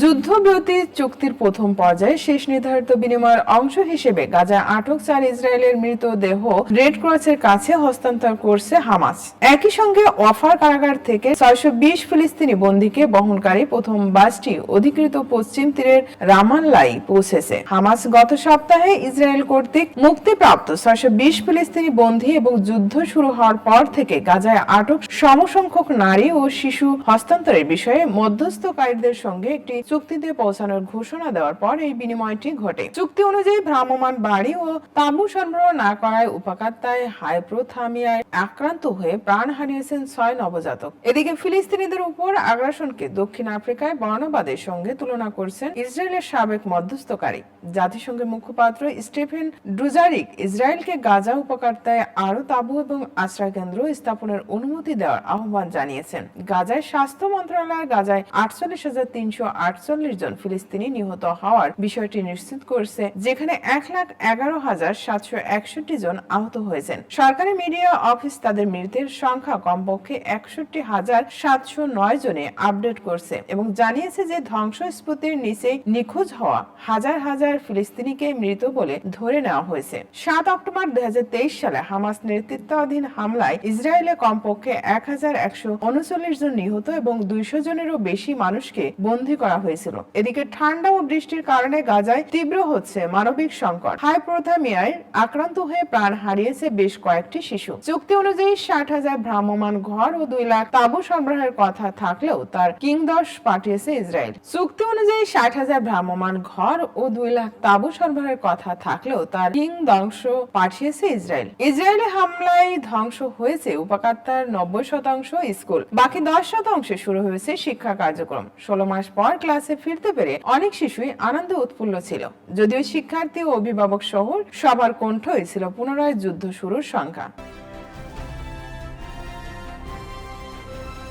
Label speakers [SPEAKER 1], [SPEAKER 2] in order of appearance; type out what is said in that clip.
[SPEAKER 1] যুদ্ধবিরতি চুক্তির প্রথম পর্যায়ে শেষ নির্ধারিত বিনিময়ের অংশ হিসেবে গাজায় আটক 4 ইসরায়েলের মৃতদেহ রেড ক্রসের কাছে হস্তান্তর করছে হামাস। একই সঙ্গে ওয়াফার কারাগার থেকে 620 ফিলিস্তিনি বন্দীকে বহনকারী প্রথম বাসটি অধিকৃত পশ্চিম তীরের রামাল্লায় পৌঁছেছে। হামাস গত সপ্তাহে ইসরায়েল কর্তৃক মুক্তিপ্রাপ্ত 620 ফিলিস্তিনি বন্দী এবং যুদ্ধ শুরু হওয়ার পর থেকে গাজায় আটক সমসংখ্যক নারী ও শিশু হস্তান্তরের বিষয়ে মধ্যস্থকারীদের সঙ্গে একটি চুক্তিতে পৌঁছানোর ঘোষণা দেওয়ার পর এই বিনিময়টি ঘটে। চুক্তি অনুযায়ী ভ্রাম্যমাণ বাড়ি ও তাঁবু সরবরাহ না করায় উপত্যকায় হাইপোথার্মিয়ায় আক্রান্ত হয়ে প্রাণ হারিয়েছেন 6 নবজাতক। এদিকে ফিলিস্তিনিদের উপর আগ্রাসনকে দক্ষিণ আফ্রিকায় বর্ণবাদের সঙ্গে তুলনা করছেন ইসরায়েলের সাবেক মধ্যস্থকারী। জাতিসংঘের মুখপাত্র স্টিফেন ডুজারিক ইসরায়েলকে গাজা উপত্যকায় আরো তাঁবু এবং আশ্রয়কেন্দ্র স্থাপনের অনুমতি দেওয়ার আহ্বান জানিয়েছেন। গাজায় স্বাস্থ্য মন্ত্রণালয় গাজায় 48,348 জন ফিলিস্তিনি নিহত হওয়ার বিষয়টি নিশ্চিত করেছে, যেখানে 1,11,761 জন আহত হয়েছেন। সরকারি মিডিয়া অফিস তাদের মৃতের সংখ্যা কমপক্ষে 61,709 জনে আপডেট করছে এবং জানিয়েছে যে ধ্বংসস্তূপের নিচে নিখোঁজ হওয়া হাজার হাজার ফিলিস্তিনিকে মৃত বলে ধরে নেওয়া হয়েছে। 7 অক্টোবর 2023 সালে হামাস নেতৃত্বাধীন হামলায় ইসরায়েলে কমপক্ষে 1,139 জন নিহত এবং 200 জনেরও বেশি মানুষকে বন্দী করা হয়েছিল। এদিকে ঠান্ডা ও বৃষ্টির কারণে গাজায় তীব্র হচ্ছে মানবিক সংকট। হাইপোথার্মিয়ায় আক্রান্ত হয়ে প্রাণ হারিয়েছে বেশ কয়েকটি শিশু। চুক্তি অনুযায়ী 60,000 ভ্রাম্যমাণ ঘর ও 2 লাখ তাঁবু সরবরাহের কথা থাকলেও তার কিংদশ পাঠিয়েছে ইসরায়েল। চুক্তি অনুযায়ী 60,000 ভ্রাম্যমাণ ঘর ও 2 লাখ তাঁবু সরবরাহের কথা থাকলেও তার কিংদশ পাঠিয়েছে ইসরায়েল। ইসরায়েলি হামলায় ধ্বংস হয়েছে উপত্যকার 90% স্কুল, বাকি 10% শুরু হয়েছে শিক্ষা কার্যক্রম। 16 মাস পর ক্লাসে ফিরতে পেরে অনেক শিশুই আনন্দে উৎফুল্ল ছিল, যদিও শিক্ষার্থী ও অভিভাবক সহ সবার কণ্ঠই ছিল পুনরায় যুদ্ধ শুরুর শঙ্কা।